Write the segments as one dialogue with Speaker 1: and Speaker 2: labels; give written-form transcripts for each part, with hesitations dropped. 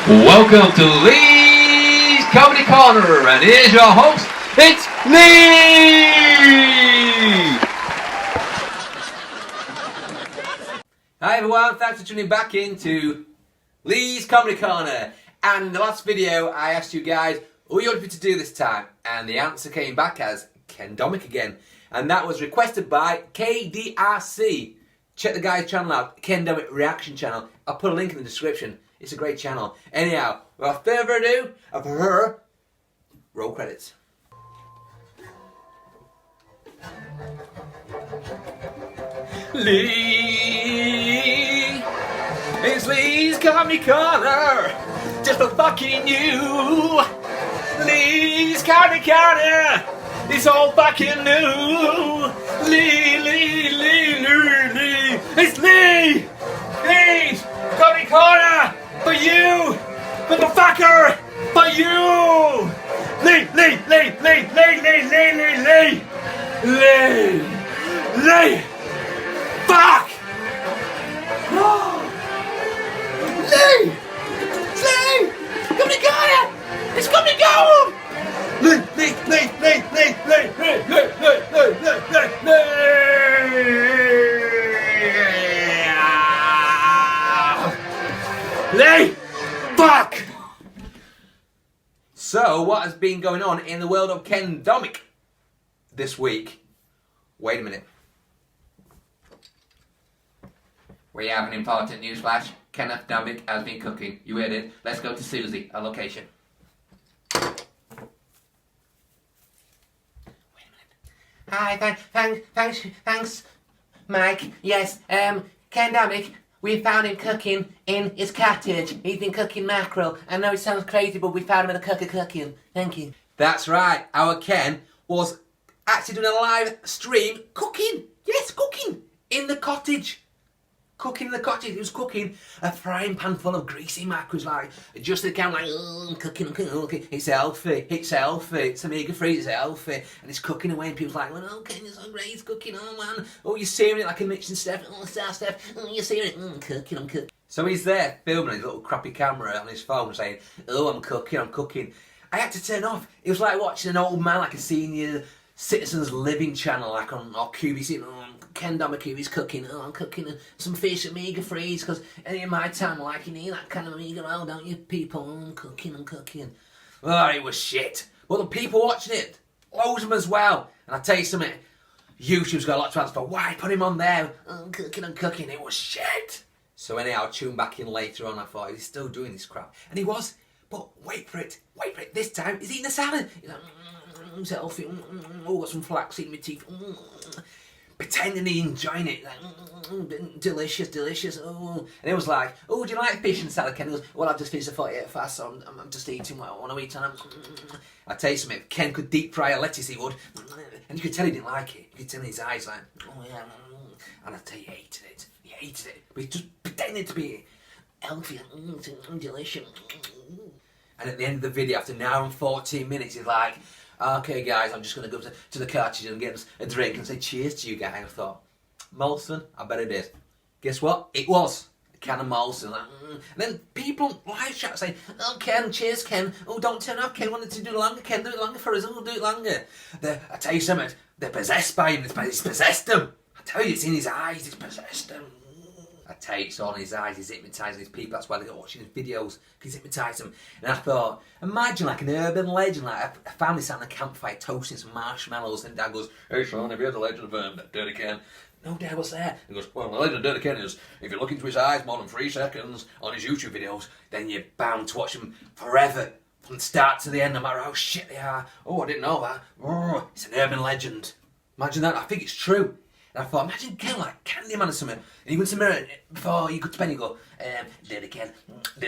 Speaker 1: Welcome to Lee's Comedy Corner, and here's your host, it's Lee! Hi everyone, thanks for tuning back into Lee's Comedy Corner. And in the last video I asked you guys who you wanted me to do this time, and the answer came back as Ken Domik again. And that was requested by KDRC. Check the guy's channel out, Ken Domik Reaction Channel. I'll put a link in the description. It's a great channel. Anyhow, without further ado, roll credits. Lee, it's Lee's Comedy Corner, just for fucking you. Lee's Comedy Corner, it's all fucking new. Lee, it's Lee, Lee's Comedy Corner. For you! Motherfucker! For you! Lee! Fuck! Lee! Comedy Corner! It's coming down! Lee! Fuck! So, what has been going on in the world of Ken Domik this week? Wait a minute. We have an important news flash. Kenneth Domik has been cooking. You heard it. Let's go to Susie, a location. Wait a minute. Hi, thanks, Mike. Yes, Ken Domik. We found him cooking in his cottage. He's been cooking mackerel. I know it sounds crazy, but we found him in a cooking. Thank you. That's right. Our Ken was actually doing a live stream cooking. Yes, cooking in the cottage. Cooking in the cottage. He was cooking a frying pan full of greasy mackerels, like just the camera, like I'm cooking. It's healthy. It's omega-3. It's healthy, and it's cooking away. And people's like, well, okay, you're so great. It's cooking. Oh man. Oh, you're searing it like a Mitch and Steph. Oh, Steph. Oh, you're searing it. I'm cooking. So he's there filming his little crappy camera on his phone, saying, "Oh, I'm cooking." I had to turn off. It was like watching an old man, like a senior citizens living channel, like on QVC. Ken Domik, he's cooking. Oh, I'm cooking some fish, omega-3s, because in my time, like, you need that kind of omega oil, don't you, people? Oh, I'm cooking. Oh, it was shit. But the people watching it, loads of them as well. And I tell you something, YouTube's got a lot to answer for. Why put him on there? Oh, I'm cooking. It was shit. So anyhow, I tuned back in later on. I thought, he's still doing this crap. And he was. But wait for it. This time, he's eating a salad. He's like, it's healthy. Oh, got some flaxseed in my teeth. Pretending he's enjoying it, like, delicious. Oh, and it was like, oh, do you like fish and salad? Ken goes, well, I've just finished a 48 fast, so I'm just eating what I want to eat. And I tell you something, if Ken could deep fry a lettuce, he would, and you could tell he didn't like it. You could tell in his eyes, like, oh yeah, and I tell you, he hated it, but he's just pretending to be healthy and delicious. And at the end of the video, after an hour and 14 minutes, he's like, okay guys, I'm just going to go to the cottage and get us a drink and say cheers to you guys. I thought, Molson? I bet it is. Guess what? It was a can of Molson. Like, And then people live chat saying, oh Ken, cheers Ken. Oh, don't turn off Ken, wanted to do it longer. Ken, do it longer for us. Oh, do it longer. I tell you something, they're possessed by him. He's possessed them. I tell you, it's in his eyes. He's possessed them. I tell you, it's all in his eyes. He's hypnotising his people. That's why they go watching his videos, because he's hypnotising them. And I thought, imagine like an urban legend, like a family sat on a campfire toasting some marshmallows, and Dad goes, hey son, have you heard the legend of Dirty Ken? No, Dad, what's that? He goes, well, the legend of Dirty Ken is, if you look into his eyes more than 3 seconds on his YouTube videos, then you're bound to watch them forever, from start to the end, no matter how shit they are. Oh, I didn't know that. Oh, it's an urban legend. Imagine that. I think it's true. And I thought, imagine Ken like Candyman or something. And he went to the mirror before you go to bed, you go, Dirty Ken.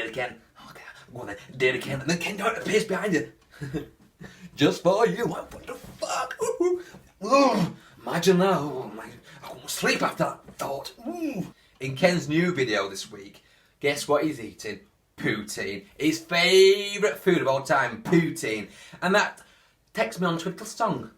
Speaker 1: Okay, go on then, Dirty Ken. And then Ken appears behind you. Just for you. What the fuck? Imagine that. Oh, my, I won't sleep after that thought. In Ken's new video this week, guess what he's eating? Poutine. His favourite food of all time, poutine. And that takes me on to a little song.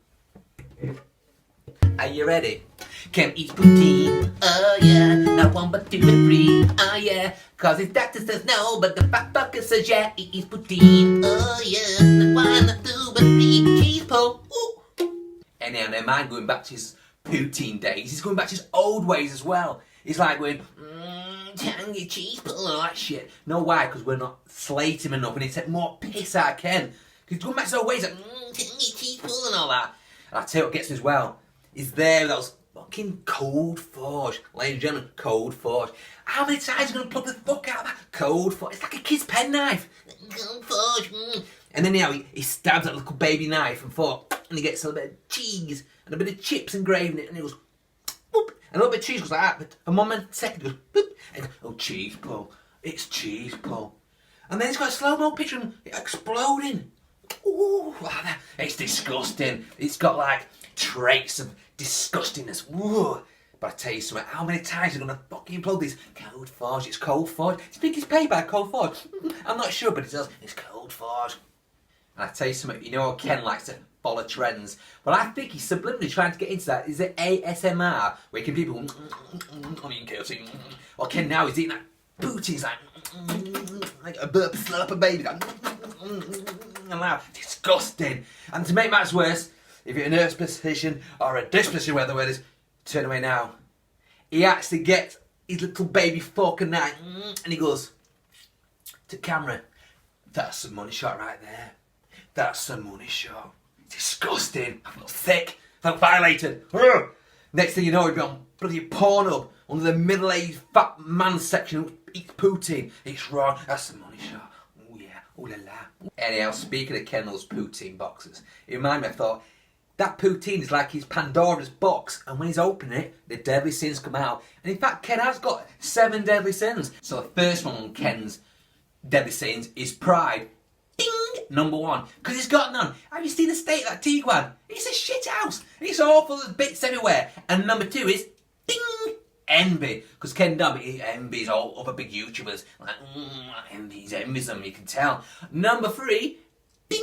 Speaker 1: Are you ready? Ken eats poutine, oh yeah. Not one but two and three, oh yeah. Cause his doctor says no, but the fat fucker says yeah. He eats poutine, oh yeah. Not one, not two, but three. Cheese pull, ooh. Anyhow, never mind going back to his poutine days. He's going back to his old ways as well. He's like going, tangy cheese pull and all that shit. No, why? Because we're not slating him enough and he take more piss out of Ken. Because he's going back to his old ways like, tangy cheese pull and all that. And I tell you what gets me as well. He's there with those fucking cold forge. Ladies and gentlemen, cold forge. How many times are you going to pluck the fuck out of that cold forge? It's like a kid's penknife. Cold forge. And then he stabs that little baby knife and fork, and he gets a little bit of cheese and a bit of chips engraved in it, and he goes, boop, and a little bit of cheese goes like that, but a moment, second, goes, boop, and goes, oh, cheese pull. It's cheese pull. And then he's got a slow-mo picture of him exploding. Ooh, it's disgusting. It's got like traits of disgustingness. Ooh. But I tell you something, how many times are you going to fucking upload this? Cold forge, it's cold forge. Do you think it's paid by cold forge? I'm not sure, but it does. It's cold forge. And I tell you something, you know how Ken likes to follow trends. Well, I think he's subliminally trying to get into that. Is it ASMR? Where can people, I mean, KFC. Well, Ken now is eating that poutine. He's like a burp, slurp, a baby. Like, and loud. Disgusting. And to make matters worse, if you're in a nurse position or a disposition, where the word is, turn away now. He actually gets his little baby fork and knife, and he goes to camera. That's a money shot right there. That's a money shot. Disgusting. I felt sick. I felt violated. Next thing you know, he'd be on bloody Pornhub under the middle-aged fat man section who eats poutine. It's wrong. That's a money shot. Oh yeah. Oh la la. Anyhow, speaking of Kendall's poutine boxes, it reminded me, I thought, that poutine is like his Pandora's box, and when he's opening it, the deadly sins come out. And in fact, Ken has got 7 deadly sins. So the first one on Ken's deadly sins is pride. Ding! Number 1. Because he's got none. Have you seen the state of that Tiguan? It's a shit house. It's awful. There's bits everywhere. And number 2 is, ding! Envy. Because Ken Domik, he envies all other big YouTubers. Like, he envies them, you can tell. Number 3, ding!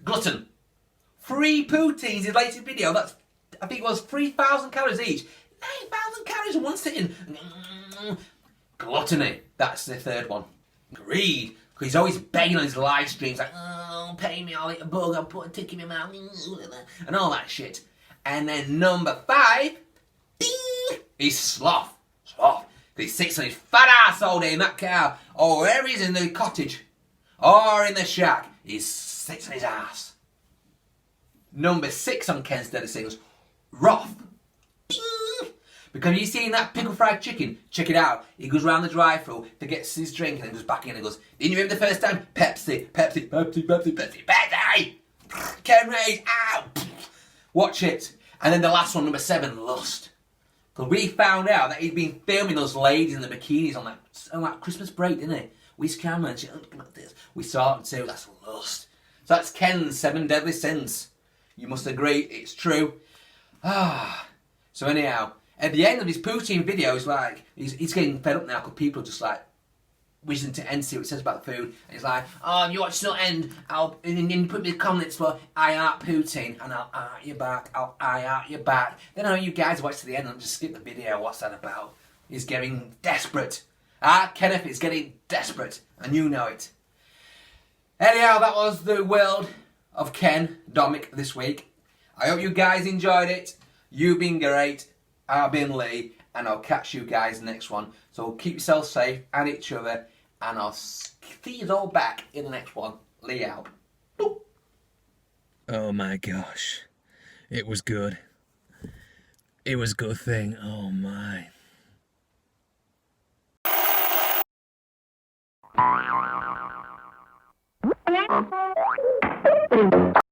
Speaker 1: Glutton. 3 poutines, his latest video, that's, I think it was 3,000 calories each. 9,000 calories in one sitting. Gluttony, that's the third one. Greed, because he's always begging on his live streams, like, oh, pay me, I'll eat a bug, I'll put a tick in my mouth, and all that shit. And then number 5, ding, he's sloth. Sloth, because he sits on his fat ass all day in that car, or wherever he's in the cottage, or in the shack, he sits on his ass. Number 6 on Ken's deadly sins, wrath. Ding! Because you seen that pickle fried chicken? Check it out. He goes round the drive-thru, gets his drink, and then goes back in and goes, didn't you hear him the first time? Pepsi, Pepsi, Pepsi, Pepsi, Pepsi, Pepsi! Ken Ray's out! Watch it. And then the last one, number 7, lust. Because we found out that he'd been filming those ladies in the bikinis on that Christmas break, didn't he? With his camera and shit. We saw them too. That's lust. So that's Ken's 7 deadly sins. You must agree, it's true. So anyhow, at the end of his poutine video, he's getting fed up now because people are just like wishing to end, see what it says about the food. And he's like, oh, if you watch till end, and then you put me in the comments for I art poutine, and I'll art you back, I'll I art you back. Then I know you guys watch to the end and just skip the video. What's that about? He's getting desperate. Kenneth is getting desperate, and you know it. Anyhow, that was the world of Ken Domik this week. I hope you guys enjoyed it. You've been great. I've been Lee, and I'll catch you guys next one. So keep yourself safe and each other, and I'll see you all back in the next one. Lee out. Boop.
Speaker 2: Oh my gosh. It was good. It was a good thing. Oh my.